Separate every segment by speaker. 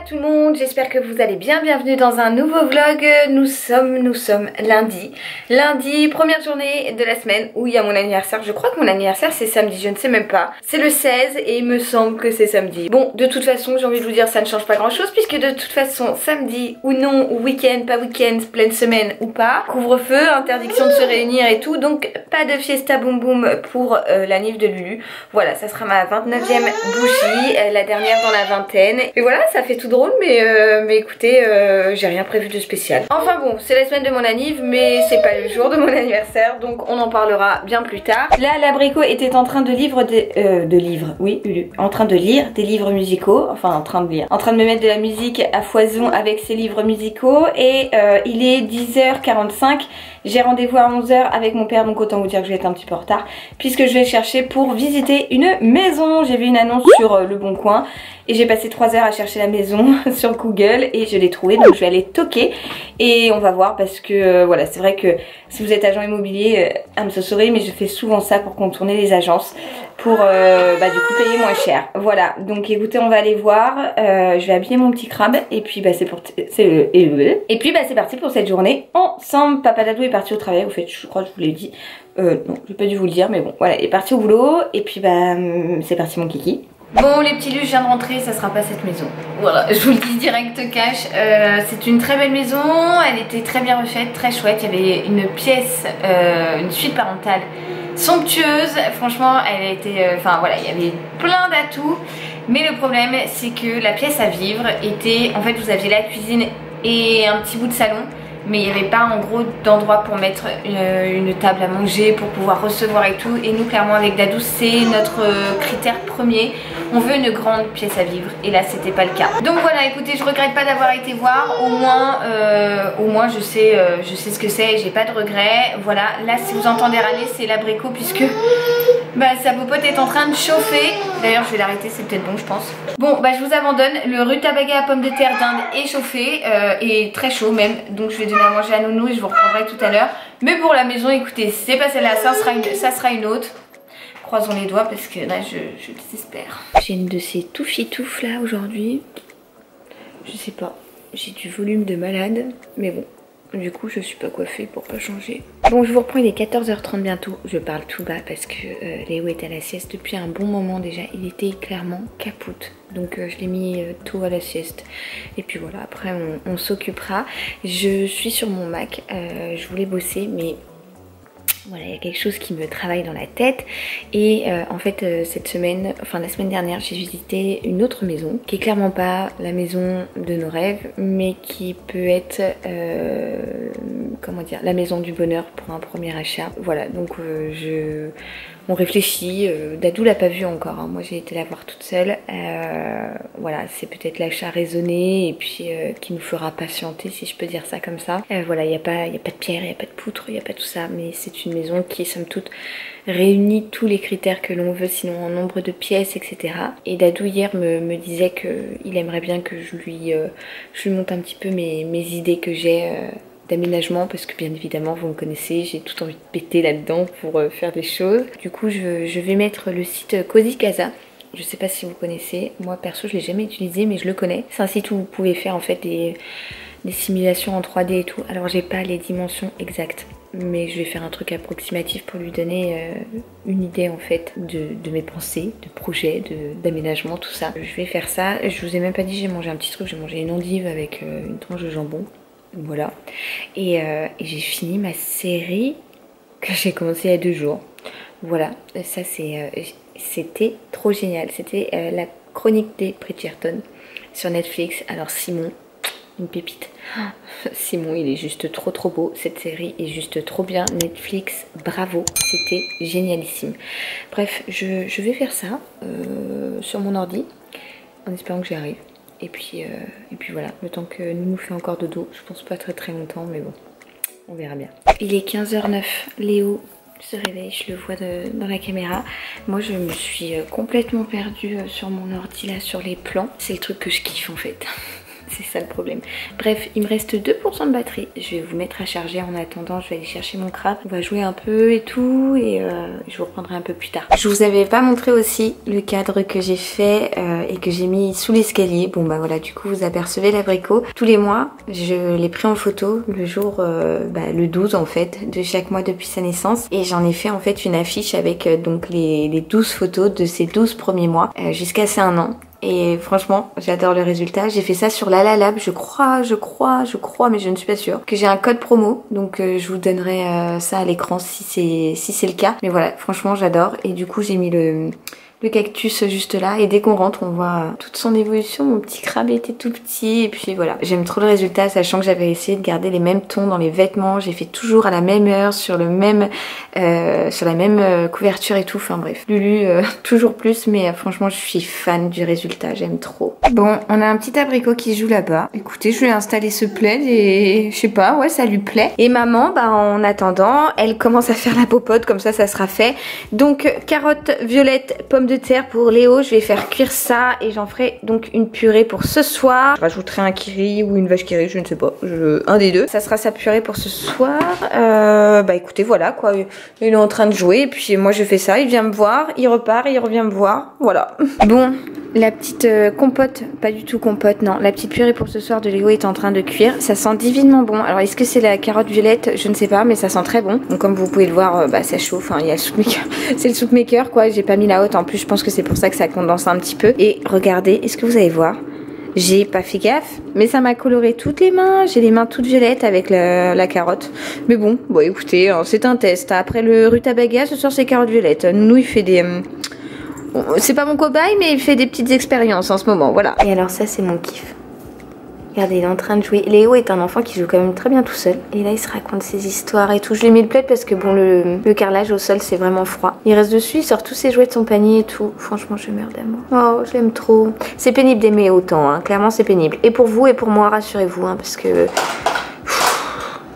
Speaker 1: tout le monde, j'espère que vous allez bien, bienvenue dans un nouveau vlog. Nous sommes lundi, première journée de la semaine où il y a mon anniversaire. Je crois que mon anniversaire c'est samedi, je ne sais même pas. C'est le 16 et il me semble que c'est samedi. Bon, de toute façon j'ai envie de vous dire ça ne change pas grand chose puisque de toute façon samedi ou non, ou week-end, pas week-end, pleine semaine ou pas, couvre-feu, interdiction de se réunir et tout, donc pas de fiesta boum boum pour l'anniv de Lulu. Voilà, ça sera ma 29e bougie, la dernière dans la vingtaine. Et voilà, ça fait tout drôle, mais écoutez, j'ai rien prévu de spécial. Enfin bon, c'est la semaine de mon anniv, mais c'est pas le jour de mon anniversaire, donc on en parlera bien plus tard. Là, l'abricot était en train de lire des livres musicaux, enfin en train de me mettre de la musique à foison avec ses livres musicaux, et il est 10h45. J'ai rendez-vous à 11h avec mon père, donc autant vous dire que je vais être un petit peu en retard puisque je vais chercher pour visiter une maison. J'ai vu une annonce sur Le Bon Coin et j'ai passé 3 heures à chercher la maison sur Google et je l'ai trouvée, donc je vais aller toquer et on va voir parce que voilà, c'est vrai que si vous êtes agent immobilier, I'm so sorry, mais je fais souvent ça pour contourner les agences pour du coup payer moins cher. Voilà, donc écoutez, on va aller voir. Je vais habiller mon petit crabe et puis c'est parti pour cette journée ensemble. Papa Dadou est parti au travail, au fait je crois que je vous l'ai dit. Non, j'ai pas dû vous le dire, mais bon voilà, il est parti au boulot et puis c'est parti mon kiki. Bon les petits lus, je viens de rentrer, ça sera pas cette maison. Voilà, je vous le dis direct cash. C'est une très belle maison, elle était très bien refaite, très chouette. Il y avait une pièce, une suite parentale somptueuse. Franchement, elle était, enfin voilà, il y avait plein d'atouts. Mais le problème, c'est que la pièce à vivre était, en fait, vous aviez la cuisine et un petit bout de salon. Mais il n'y avait pas en gros d'endroit pour mettre une table à manger, pour pouvoir recevoir et tout. Et nous clairement avec Dadou c'est notre critère premier. On veut une grande pièce à vivre et là c'était pas le cas. Donc voilà, écoutez, je regrette pas d'avoir été voir. Au moins je sais ce que c'est et j'ai pas de regrets. Voilà, là si vous entendez râler c'est l'abricot puisque sa popote est en train de chauffer. D'ailleurs je vais l'arrêter, c'est peut-être bon je pense. Bon je vous abandonne. Le rutabaga à pommes de terre d'Inde est chauffé et très chaud même. Donc je vais donner à manger à Nounou et je vous reprendrai tout à l'heure. Mais pour la maison, écoutez, c'est pas celle-là, ça sera une autre. Croisons les doigts parce que là je désespère. J'ai une de ces touffitoufs là aujourd'hui. Je sais pas, j'ai du volume de malade, mais bon. Du coup je suis pas coiffée pour pas changer. Bon je vous reprends, il est 14h30 bientôt. Je parle tout bas parce que Léo est à la sieste depuis un bon moment déjà. Il était clairement capoute. Donc je l'ai mis tôt à la sieste. Et puis voilà, après on s'occupera. Je suis sur mon Mac. Je voulais bosser mais voilà, il y a quelque chose qui me travaille dans la tête. Et en fait cette semaine, enfin la semaine dernière, j'ai visité une autre maison qui est clairement pas la maison de nos rêves, mais qui peut être comment dire, la maison du bonheur pour un premier achat. Voilà, donc on réfléchit. Dadou l'a pas vu encore, hein. Moi j'ai été la voir toute seule. Voilà, c'est peut-être l'achat raisonné et puis qui nous fera patienter, si je peux dire ça comme ça. Voilà, il n'y a pas de pierre, il n'y a pas de poutre, il n'y a pas tout ça, mais c'est une maison qui somme toute réunit tous les critères que l'on veut, sinon en nombre de pièces, etc. Et Dadou hier me disait qu'il aimerait bien que je lui monte un petit peu mes idées que j'ai d'aménagement, parce que bien évidemment vous me connaissez, j'ai tout envie de péter là-dedans pour faire des choses. Du coup je vais mettre le site Cozy Casa. Je sais pas si vous connaissez, moi perso je l'ai jamais utilisé mais je le connais. C'est un site où vous pouvez faire en fait des simulations en 3D et tout. Alors j'ai pas les dimensions exactes, mais je vais faire un truc approximatif pour lui donner une idée en fait de mes pensées, de projets, d'aménagement, tout ça. Je vais faire ça. Je vous ai même pas dit, j'ai mangé un petit truc, j'ai mangé une endive avec une tranche de jambon. Voilà. Et j'ai fini ma série que j'ai commencé il y a 2 jours. Voilà, ça c'était trop génial. C'était la chronique des Bridgerton sur Netflix. Alors Simon, une pépite. Simon il est juste trop beau, cette série est juste trop bien. Netflix, bravo, c'était génialissime. Bref, je vais faire ça sur mon ordi en espérant que j'y arrive. Et puis voilà, le temps que nous fait encore dodo, je pense pas très longtemps, mais bon, on verra bien. Il est 15h09, Léo se réveille, je le vois dans la caméra. Moi je me suis complètement perdue sur mon ordi là, sur les plans. C'est le truc que je kiffe en fait. C'est ça le problème. Bref, il me reste 2% de batterie. Je vais vous mettre à charger en attendant. Je vais aller chercher mon crabe. On va jouer un peu et tout. Et je vous reprendrai un peu plus tard. Je vous avais pas montré aussi le cadre que j'ai fait et que j'ai mis sous l'escalier. Bon bah voilà, du coup vous apercevez l'abricot. Tous les mois, je l'ai pris en photo le jour, le 12 en fait, de chaque mois depuis sa naissance. Et j'en ai fait en fait une affiche avec donc les 12 photos de ces 12 premiers mois jusqu'à ses 1 an. Et franchement, j'adore le résultat. J'ai fait ça sur Lalalab, je crois, mais je ne suis pas sûre. Que j'ai un code promo, donc je vous donnerai ça à l'écran si c'est le cas. Mais voilà, franchement, j'adore. Et du coup, j'ai mis le cactus juste là, et dès qu'on rentre on voit toute son évolution. Mon petit crabe était tout petit et puis voilà, j'aime trop le résultat, sachant que j'avais essayé de garder les mêmes tons dans les vêtements. J'ai fait toujours à la même heure, sur la même couverture et tout, enfin bref, Lulu toujours plus, mais franchement je suis fan du résultat, j'aime trop. Bon, on a un petit abricot qui joue là-bas. Écoutez, je lui ai installé ce plaid et je sais pas, ouais, ça lui plaît. Et maman, bah en attendant, elle commence à faire la popote, comme ça sera fait. Donc carottes violettes, pommes de terre pour Léo, je vais faire cuire ça et j'en ferai donc une purée pour ce soir. Je rajouterai un kiri ou une vache kiri, je ne sais pas, un des deux. Ça sera sa purée pour ce soir. Bah écoutez, voilà quoi, il est en train de jouer et puis moi je fais ça, il vient me voir, il repart et il revient me voir, voilà. Bon, la petite compote, pas du tout compote, non, la petite purée pour ce soir de Léo est en train de cuire. Ça sent divinement bon. Alors est-ce que c'est la carotte violette? Je ne sais pas, mais ça sent très bon. Donc comme vous pouvez le voir, bah ça chauffe, hein. Il y a le soup maker, c'est le soup maker quoi. J'ai pas mis la haute en plus, je pense que c'est pour ça que ça condense un petit peu. Et regardez, est-ce que vous allez voir? J'ai pas fait gaffe, mais ça m'a coloré toutes les mains. J'ai les mains toutes violettes avec la carotte. Mais bon, écoutez, hein, c'est un test. Après le rutabaga, ce soir c'est carotte violette. Nous, il fait des... c'est pas mon cobaye, mais il fait des petites expériences en ce moment, voilà. Et alors ça, c'est mon kiff. Regardez, il est en train de jouer. Léo est un enfant qui joue quand même très bien tout seul. Et là, il se raconte ses histoires et tout. Je lui ai mis le plaid parce que bon, le carrelage au sol, c'est vraiment froid. Il reste dessus, il sort tous ses jouets de son panier et tout. Franchement, je meurs d'amour. Oh, je l'aime trop. C'est pénible d'aimer autant, hein. Clairement, c'est pénible. Et pour vous et pour moi, rassurez-vous, hein, parce que...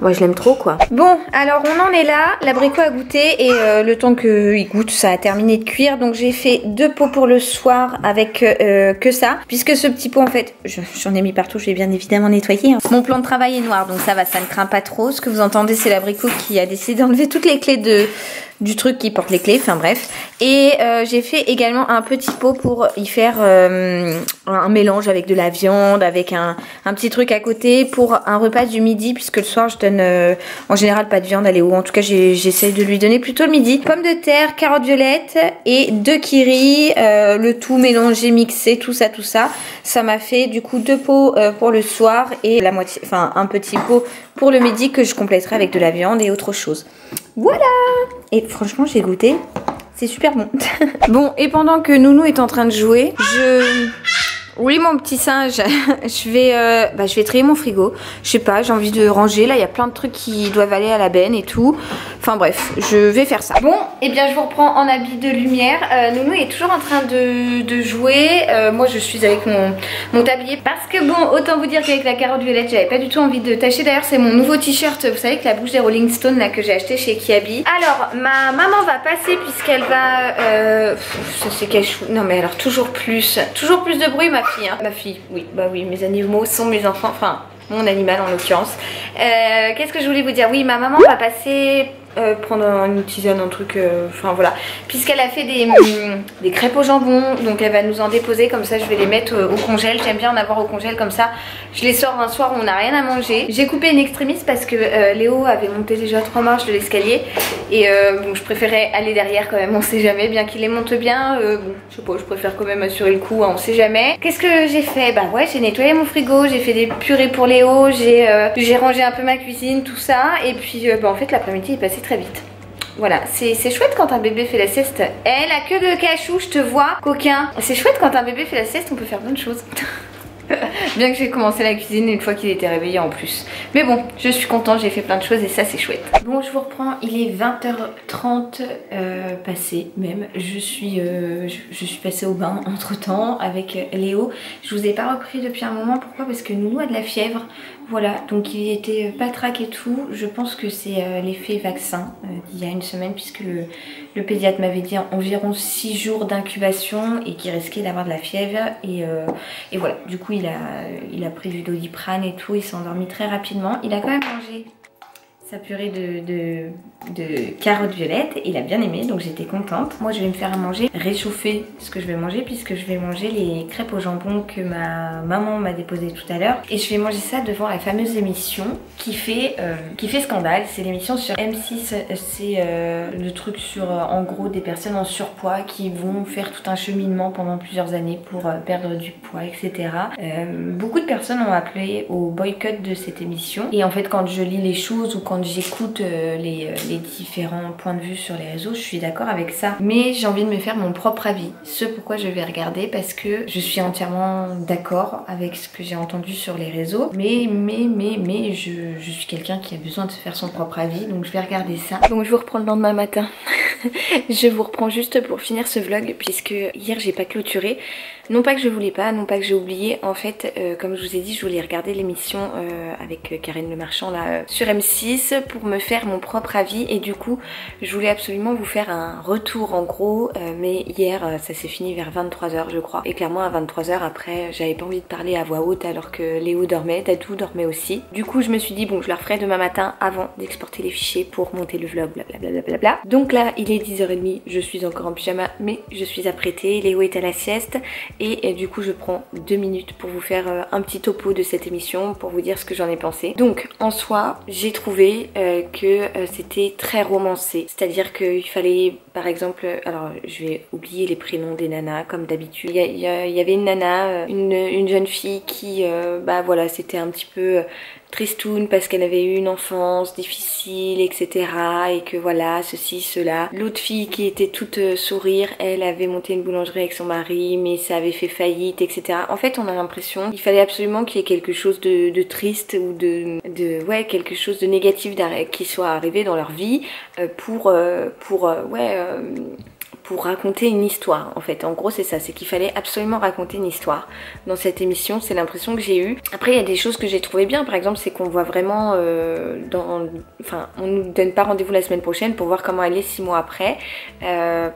Speaker 1: moi je l'aime trop quoi. Bon, alors on en est là, l'abricot a goûté et le temps qu'il goûte, ça a terminé de cuire. Donc j'ai fait 2 pots pour le soir avec que ça. Puisque ce petit pot en fait, j'en ai mis partout, je vais bien évidemment nettoyer. Hein. Mon plan de travail est noir, donc ça va, ça ne craint pas trop. Ce que vous entendez, c'est l'abricot qui a décidé d'enlever toutes les clés du truc qui porte les clés, enfin bref. Et j'ai fait également un petit pot pour y faire un mélange avec de la viande, avec un petit truc à côté pour un repas du midi, puisque le soir je donne en général pas de viande à Léo, en tout cas j'essaye de lui donner plutôt le midi. Pommes de terre, carottes violettes et 2 kiris, le tout mélangé, mixé, tout ça. Ça m'a fait du coup 2 pots pour le soir et la moitié, enfin un petit pot pour le midi que je compléterai avec de la viande et autre chose. Voilà! Et franchement, j'ai goûté. C'est super bon. Bon, et pendant que Nounou est en train de jouer, oui, mon petit singe, je vais trier mon frigo. Je sais pas, j'ai envie de ranger. Là, il y a plein de trucs qui doivent aller à la benne et tout. Enfin bref, je vais faire ça. Bon, et bien je vous reprends en habit de lumière. Nounou est toujours en train de jouer. Moi, je suis avec mon tablier. Parce que bon, autant vous dire qu'avec la carotte violette, j'avais pas du tout envie de tâcher. D'ailleurs, c'est mon nouveau t-shirt. Vous savez, avec la bouche des Rolling Stones là que j'ai acheté chez Kiabi. Alors, ma maman va passer puisqu'elle va... ça c'est qu'elle chou. Non mais alors, toujours plus de bruit, ma fille, hein. Ma fille, oui, bah oui, mes animaux sont mes enfants, enfin mon animal en l'occurrence. Qu'est-ce que je voulais vous dire? Oui, ma maman va passer prendre une tisane, un truc, enfin voilà, puisqu'elle a fait des crêpes au jambon, donc elle va nous en déposer, comme ça je vais les mettre au congèle. J'aime bien en avoir au congèle, comme ça je les sors un soir où on n'a rien à manger. J'ai coupé une extrémiste parce que Léo avait monté déjà 3 marches de l'escalier et bon, je préférais aller derrière quand même, on sait jamais, bien qu'il les monte bien, bon, je sais pas, je préfère quand même assurer le coup, hein, on sait jamais. Qu'est-ce que j'ai fait? Bah ouais, j'ai nettoyé mon frigo, j'ai fait des purées pour Léo, j'ai rangé un peu ma cuisine, tout ça, et puis bah, en fait l'après-midi est passé très vite. Voilà, c'est chouette quand un bébé fait la sieste. Eh, la queue de cachou, je te vois, coquin. C'est chouette quand un bébé fait la sieste, on peut faire plein de choses. Bien que j'ai commencé la cuisine une fois qu'il était réveillé en plus. Mais bon, je suis contente, j'ai fait plein de choses et ça c'est chouette. Bon, je vous reprends, il est 20h30 passé même. Je suis passée au bain entre temps avec Léo. Je vous ai pas repris depuis un moment, pourquoi? Parce que Nounou a de la fièvre. Voilà, donc il était patraque et tout. Je pense que c'est l'effet vaccin d'il y a une semaine, puisque Le pédiatre m'avait dit environ 6 jours d'incubation et qu'il risquait d'avoir de la fièvre. Et voilà, du coup il a pris du Doliprane et tout, il s'est endormi très rapidement. Il a quand même mangé sa purée de carottes violettes, il a bien aimé, donc j'étais contente. Moi je vais me faire à manger, réchauffer ce que je vais manger, puisque je vais manger les crêpes au jambon que ma maman m'a déposé tout à l'heure, et je vais manger ça devant la fameuse émission qui fait scandale. C'est l'émission sur M6, c'est le truc sur en gros des personnes en surpoids qui vont faire tout un cheminement pendant plusieurs années pour perdre du poids, etc. Beaucoup de personnes ont appelé au boycott de cette émission, et en fait quand je lis les choses ou quand j'écoute les différents points de vue sur les réseaux, je suis d'accord avec ça, mais j'ai envie de me faire mon propre avis, ce pourquoi je vais regarder, parce que je suis entièrement d'accord avec ce que j'ai entendu sur les réseaux, mais je suis quelqu'un qui a besoin de se faire son propre avis, donc je vais regarder ça. Donc je vous reprends le lendemain matin. Je vous reprends juste pour finir ce vlog, puisque hier j'ai pas clôturé. Non pas que je voulais pas, non pas que j'ai oublié, en fait comme je vous ai dit, je voulais regarder l'émission avec Karine Le Marchand là sur M6 pour me faire mon propre avis, et du coup je voulais absolument vous faire un retour en gros, mais hier ça s'est fini vers 23 h je crois, et clairement à 23 h après j'avais pas envie de parler à voix haute alors que Léo dormait, Dadou dormait aussi. Du coup je me suis dit bon, je la referai demain matin avant d'exporter les fichiers pour monter le vlog, blablabla. Donc là il est 10 h 30, je suis encore en pyjama mais je suis apprêtée, Léo est à la sieste. Et du coup je prends 2 minutes pour vous faire un petit topo de cette émission, pour vous dire ce que j'en ai pensé. Donc en soi j'ai trouvé que c'était très romancé, c'est à dire qu'il fallait par exemple, alors je vais oublier les prénoms des nanas comme d'habitude, il y avait une nana, une jeune fille qui bah voilà, c'était un petit peu tristoun parce qu'elle avait eu une enfance difficile, etc. Et que voilà, ceci, cela. L'autre fille qui était toute sourire, elle avait monté une boulangerie avec son mari, mais ça avait fait faillite, etc. En fait, on a l'impression qu'il fallait absolument qu'il y ait quelque chose de triste ou ouais, quelque chose de négatif qui soit arrivé dans leur vie pour raconter une histoire. En fait en gros c'est ça, c'est qu'il fallait absolument raconter une histoire dans cette émission, c'est l'impression que j'ai eue. Après il y a des choses que j'ai trouvé bien, par exemple c'est qu'on voit vraiment enfin on nous donne pas rendez-vous la semaine prochaine pour voir comment elle est 6 mois après,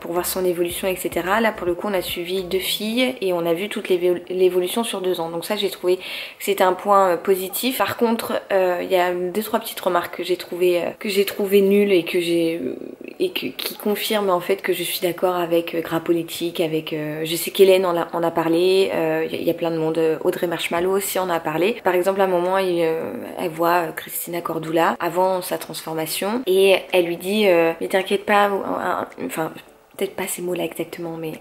Speaker 1: pour voir son évolution, etc. Là pour le coup on a suivi 2 filles et on a vu toute l'évolution sur 2 ans, donc ça j'ai trouvé que c'était un point positif. Par contre il y a 2-3 petites remarques que j'ai trouvé nulles et qui confirment en fait que je suis d'accord avec Gras Politique, avec je sais qu'Hélène en a parlé, il y a plein de monde, Audrey Marshmallow aussi en a parlé. Par exemple à un moment elle voit Christina Cordula avant sa transformation et elle lui dit mais t'inquiète pas, enfin peut-être pas ces mots là exactement, mais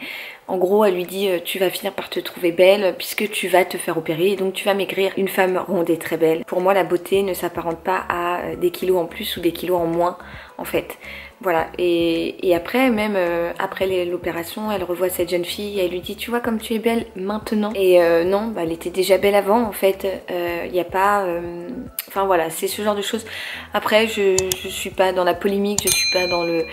Speaker 1: en gros elle lui dit tu vas finir par te trouver belle puisque tu vas te faire opérer et donc tu vas maigrir. Une femme ronde est très belle. Pour moi la beauté ne s'apparente pas à des kilos en plus ou des kilos en moins en fait. Voilà, et après même après l'opération elle revoit cette jeune fille et elle lui dit tu vois comme tu es belle maintenant, et non bah, elle était déjà belle avant en fait. Il n'y a pas enfin voilà, c'est ce genre de choses. Après je suis pas dans la polémique, je suis pas dans le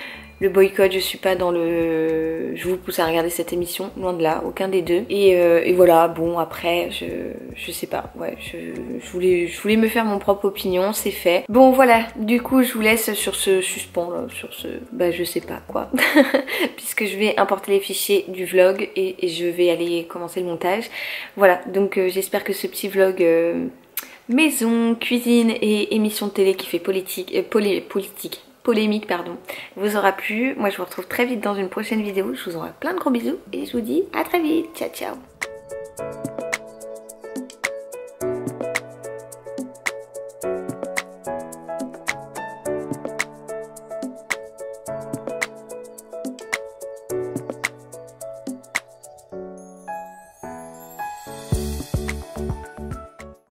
Speaker 1: boycott, je suis pas dans je vous pousse à regarder cette émission, loin de là, aucun des deux. Et voilà, bon après je sais pas, ouais, je voulais me faire mon propre opinion, c'est fait. Bon voilà, du coup je vous laisse sur ce suspens là, sur ce, bah je sais pas quoi, puisque je vais importer les fichiers du vlog et je vais aller commencer le montage. Voilà, donc j'espère que ce petit vlog maison, cuisine et émission de télé qui fait polémique pardon, vous aura plu. Moi je vous retrouve très vite dans une prochaine vidéo, je vous envoie plein de gros bisous et je vous dis à très vite, ciao ciao.